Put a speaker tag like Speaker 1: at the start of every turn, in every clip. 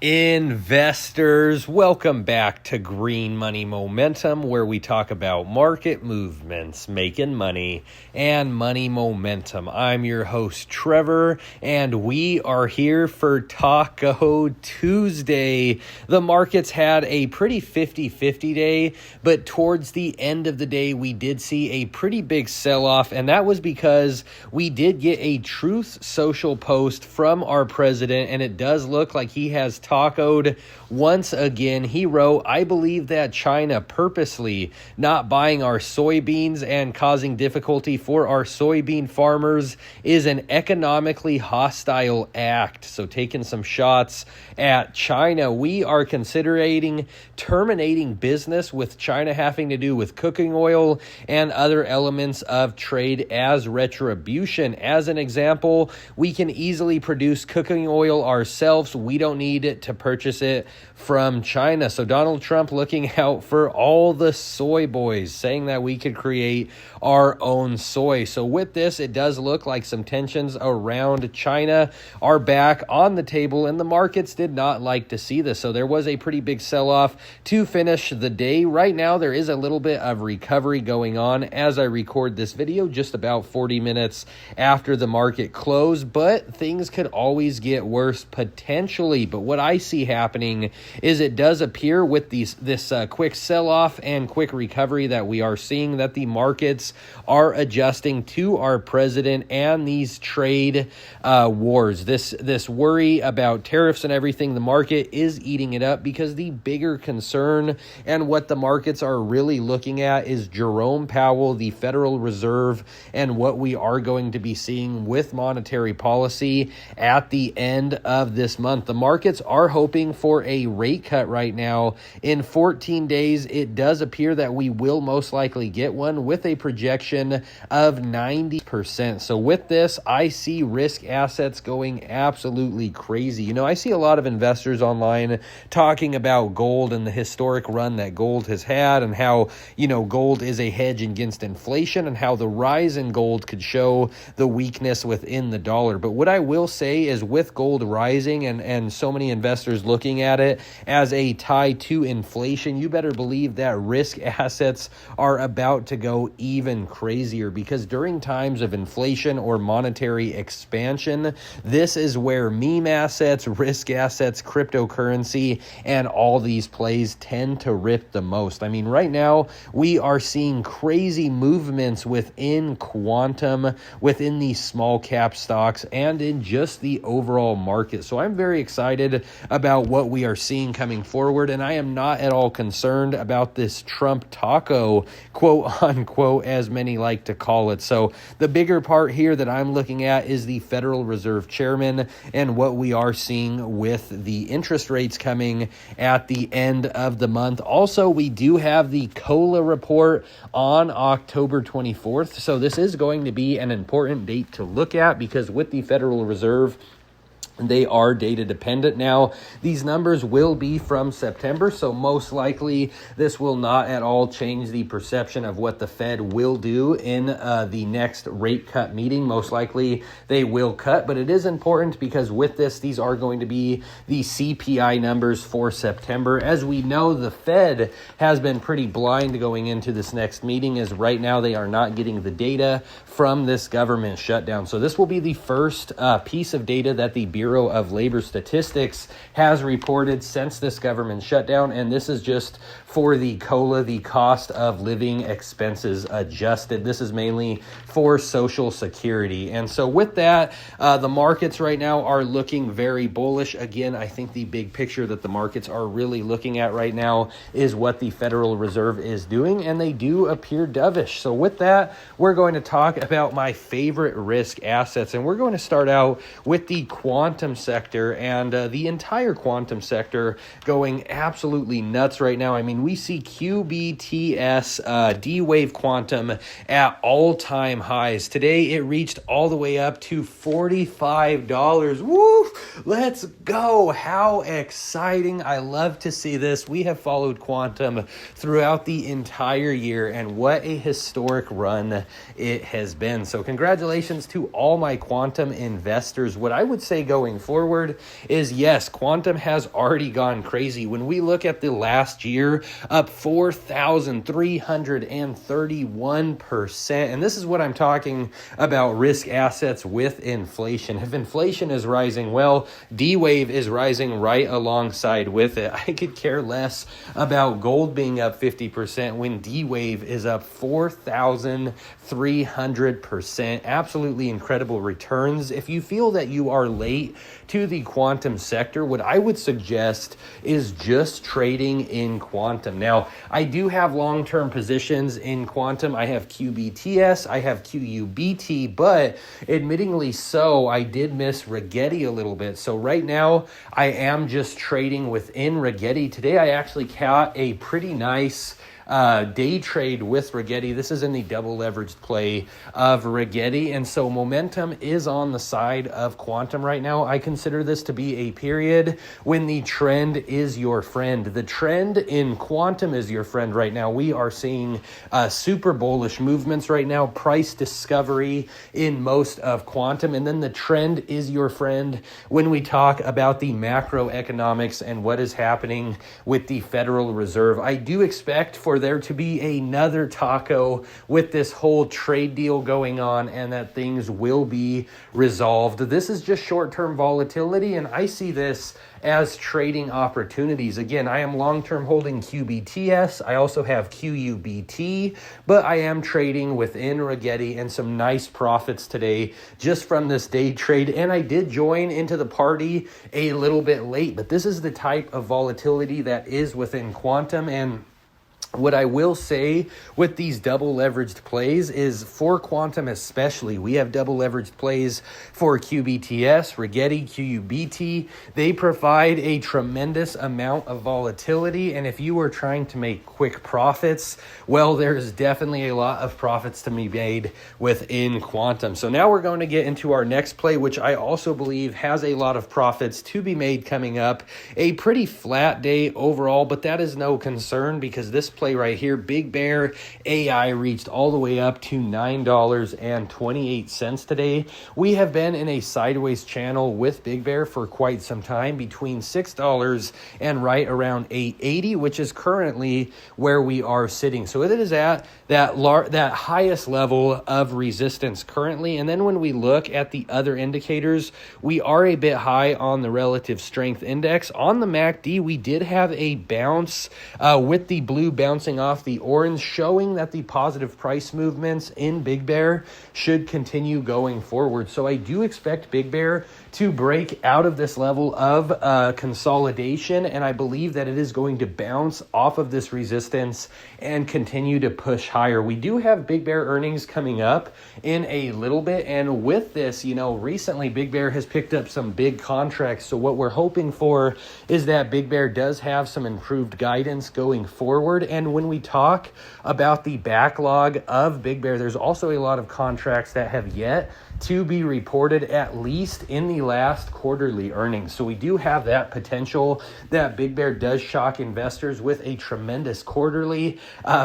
Speaker 1: Investors, welcome back to Green Money Momentum, where we talk about market movements, making money, and money momentum. I'm your host, Trevor, and we are here for Taco Tuesday. The markets had a pretty 50-50 day, but towards the end of the day, we did see a pretty big sell-off, and that was because we did get a Truth Social post from our president, and it does look like he has tacoed once again. He wrote, "I believe that China purposely not buying our soybeans and causing difficulty for our soybean farmers is an economically hostile act." So taking some shots at China. We are considering terminating business with China having to do with cooking oil and other elements of trade as retribution. As an example, we can easily produce cooking oil ourselves. We don't need it to purchase it from China. So Donald Trump looking out for all the soy boys, saying that we could create our own soy. So with this, it does look like some tensions around China are back on the table, and the markets did not like to see this. So there was a pretty big sell-off to finish the day. Right now, there is a little bit of recovery going on as I record this video, just about 40 minutes after the market closed, but things could always get worse potentially. But what I see happening is it does appear with this quick sell-off and quick recovery that we are seeing that the markets are adjusting to our president and these trade wars. This worry about tariffs and everything, the market is eating it up because the bigger concern and what the markets are really looking at is Jerome Powell, the Federal Reserve, and what we are going to be seeing with monetary policy at the end of this month. The markets are hoping for a rate cut right now. In 14 days, it does appear that we will most likely get one with a projection of 90%. So with this, I see risk assets going absolutely crazy. You know, I see a lot of investors online talking about gold and the historic run that gold has had and how, you know, gold is a hedge against inflation and how the rise in gold could show the weakness within the dollar. But what I will say is with gold rising and so many investors looking at it as a tie to inflation, you better believe that risk assets are about to go even crazier, because during times of inflation or monetary expansion, this is where meme assets, risk assets, cryptocurrency, and all these plays tend to rip the most. I mean, right now we are seeing crazy movements within quantum, within these small cap stocks, and in just the overall market. So I'm very excited about what we are seeing coming forward, and I am not at all concerned about this Trump taco, quote unquote, as many like to call it. So the bigger part here that I'm looking at is the Federal Reserve Chairman and what we are seeing with the interest rates coming at the end of the month. Also, we do have the COLA report on October 24th. So this is going to be an important date to look at, because with the Federal Reserve, they are data dependent now. These numbers will be from September, so most likely this will not at all change the perception of what the Fed will do in the next rate cut meeting. Most likely they will cut, but it is important because with this, these are going to be the CPI numbers for September. As we know, the Fed has been pretty blind going into this next meeting, as right now they are not getting the data from this government shutdown. So this will be the first piece of data that the Bureau of Labor Statistics has reported since this government shutdown, and this is just for the COLA, the cost of living expenses adjusted. This is mainly for Social Security. And so with that, the markets right now are looking very bullish. Again, I think the big picture that the markets are really looking at right now is what the Federal Reserve is doing, and they do appear dovish. So with that, we're going to talk about my favorite risk assets, and we're going to start out with the quantum sector, and the entire quantum sector going absolutely nuts right now. I mean, we see QBTS D-Wave Quantum at all-time highs. Today, it reached all the way up to $45. Woo! Let's go. How exciting. I love to see this. We have followed quantum throughout the entire year, and what a historic run it has been. So congratulations to all my quantum investors. What I would say going going forward is yes, quantum has already gone crazy. When we look at the last year, up 4,331%. And this is what I'm talking about, risk assets with inflation. If inflation is rising, well, D-Wave is rising right alongside with it. I could care less about gold being up 50% when D-Wave is up 4,300%. Absolutely incredible returns. If you feel that you are late to the quantum sector, what I would suggest is just trading in quantum. Now, I do have long-term positions in quantum. I have QBTS, I have QUBT, but admittingly so, I did miss Rigetti a little bit. So right now, I am just trading within Rigetti. Today, I actually caught a pretty nice day trade with Rigetti. This is in the double leveraged play of Rigetti. And so momentum is on the side of quantum right now. I consider this to be a period when the trend is your friend. The trend in quantum is your friend right now. We are seeing super bullish movements right now, price discovery in most of quantum. And then the trend is your friend when we talk about the macroeconomics and what is happening with the Federal Reserve. I do expect for there to be another taco with this whole trade deal going on and that things will be resolved. This is just short-term volatility, and I see this as trading opportunities. Again, I am long-term holding QBTS. I also have QUBT, but I am trading within Rigetti and some nice profits today just from this day trade. And I did join into the party a little bit late, but this is the type of volatility that is within quantum. And what I will say with these double leveraged plays is for quantum especially, we have double leveraged plays for QBTS, Rigetti, QUBT. They provide a tremendous amount of volatility. And if you are trying to make quick profits, well, there's definitely a lot of profits to be made within quantum. So now we're going to get into our next play, which I also believe has a lot of profits to be made coming up. A pretty flat day overall, but that is no concern because this play right here, Big Bear AI reached all the way up to $9.28 today. We have been in a sideways channel with Big Bear for quite some time, between $6 and right around $8.80, which is currently where we are sitting. So it is at that highest level of resistance currently. And then when we look at the other indicators, we are a bit high on the relative strength index. On the MACD, we did have a bounce with the blue bouncing off the orange, showing that the positive price movements in Big Bear should continue going forward. So I do expect Big Bear to break out of this level of consolidation, and I believe that it is going to bounce off of this resistance and continue to push higher. We do have Big Bear earnings coming up in a little bit, and with this, recently Big Bear has picked up some big contracts. So what we're hoping for is that Big Bear does have some improved guidance going forward. And when we talk about the backlog of Big Bear, there's also a lot of contracts that have yet to be reported, at least in the last quarterly earnings. So we do have that potential that Big Bear does shock investors with a tremendous quarterly,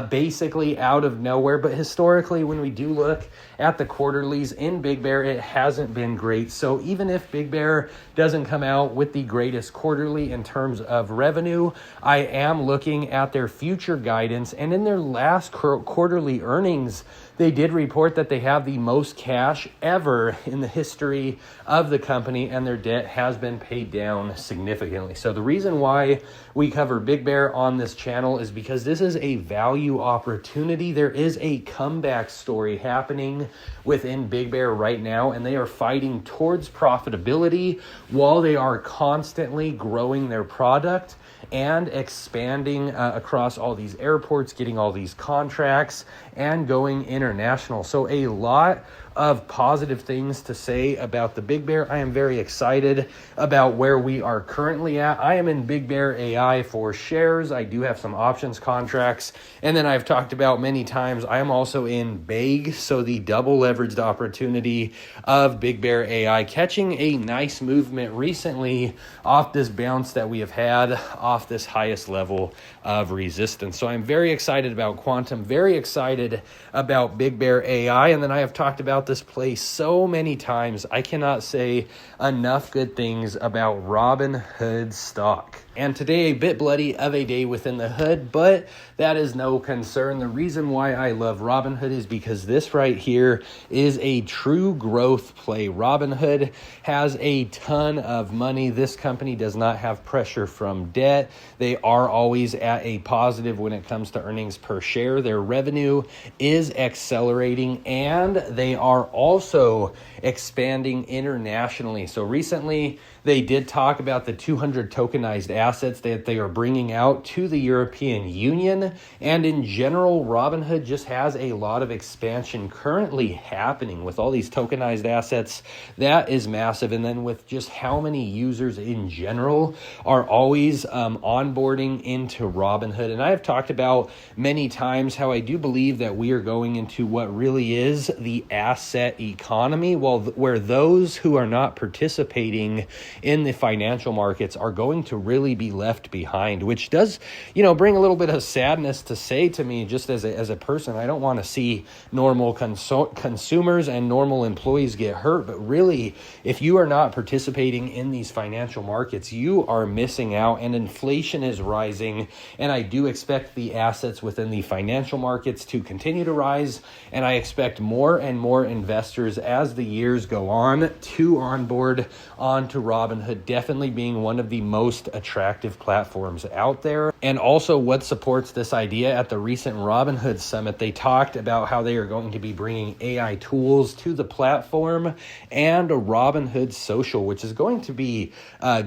Speaker 1: basically out of nowhere. But historically, when we do look at the quarterlies in Big Bear, it hasn't been great. So even if Big Bear doesn't come out with the greatest quarterly in terms of revenue, I am looking at their future guidance. And in their last quarterly earnings, they did report that they have the most cash ever in the history of the company, and their debt has been paid down significantly. So the reason why we cover Big Bear on this channel is because this is a value opportunity. There is a comeback story happening within Big Bear right now, and they are fighting towards profitability while they are constantly growing their product and expanding across all these airports, getting all these contracts, and going international. So a lot of positive things to say about the Big Bear. I am very excited about where we are currently at. I am in Big Bear AI for shares. I do have some options contracts. And then I've talked about many times, I am also in BEG, so the double leveraged opportunity of Big Bear AI, catching a nice movement recently off this bounce that we have had off this highest level of resistance. So I'm very excited about quantum, very excited about Big Bear AI. And then I have talked about this place so many times. I cannot say enough good things about Robinhood stock. And today, a bit bloody of a day within the hood, but that is no concern. The reason why I love Robinhood is because this right here is a true growth play. Robinhood has a ton of money. This company does not have pressure from debt. They are always at a positive when it comes to earnings per share. Their revenue is accelerating, and they are also expanding internationally. So recently, they did talk about the 200 tokenized assets that they are bringing out to the European Union. And in general, Robinhood just has a lot of expansion currently happening with all these tokenized assets. That is massive. And then with just how many users in general are always onboarding into Robinhood. And I have talked about many times how I do believe that we are going into what really is the asset economy, where those who are not participating in the financial markets are going to really be left behind, which does, bring a little bit of sadness to say to me just as a person. I don't want to see normal consumers and normal employees get hurt, but really, if you are not participating in these financial markets, you are missing out, and inflation is rising, and I do expect the assets within the financial markets to continue to rise, and I expect more and more investors as the years go on to onboard onto Robinhood, definitely being one of the most attractive platforms out there. And also what supports this idea, at the recent Robinhood Summit, they talked about how they are going to be bringing AI tools to the platform and a Robinhood Social, which is going to be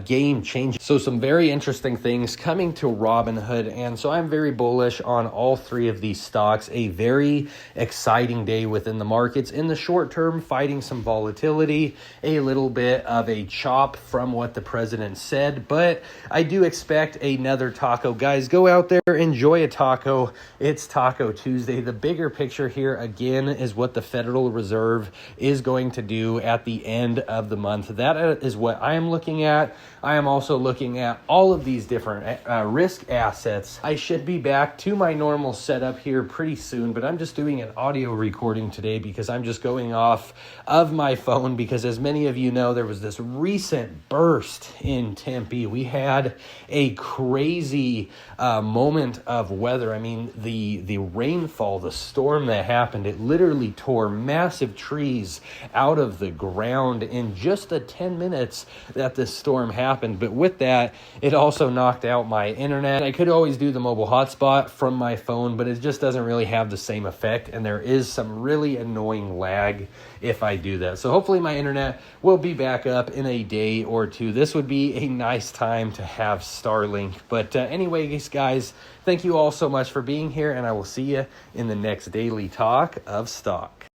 Speaker 1: game changing. So some very interesting things coming to Robinhood. And so I'm very bullish on all three of these stocks. A very exciting day within the markets. In the short term, fighting some volatility, a little bit of a chop from what the president said, but I do expect another taco. Guys, go out there, enjoy a taco. It's Taco Tuesday. The bigger picture here, again, is what the Federal Reserve is going to do at the end of the month. That is what I am looking at. I am also looking at all of these different risk assets. I should be back to my normal setup here pretty soon, but I'm just doing an audio recording today because I'm just going off of my phone, because as many of you know, there was this recent burst in Tempe. We had a crazy moment of weather. I mean, the rainfall, the storm that happened, it literally tore massive trees out of the ground in just the 10 minutes that this storm happened. But with that, it also knocked out my internet. I could always do the mobile hotspot from my phone, but it just doesn't really have the same effect, and there is some really annoying lag if I do that. So hopefully my internet will be back up in a day or two. This would be a nice time to have Starlink. But anyways, guys, thank you all so much for being here, and I will see you in the next daily talk of stock.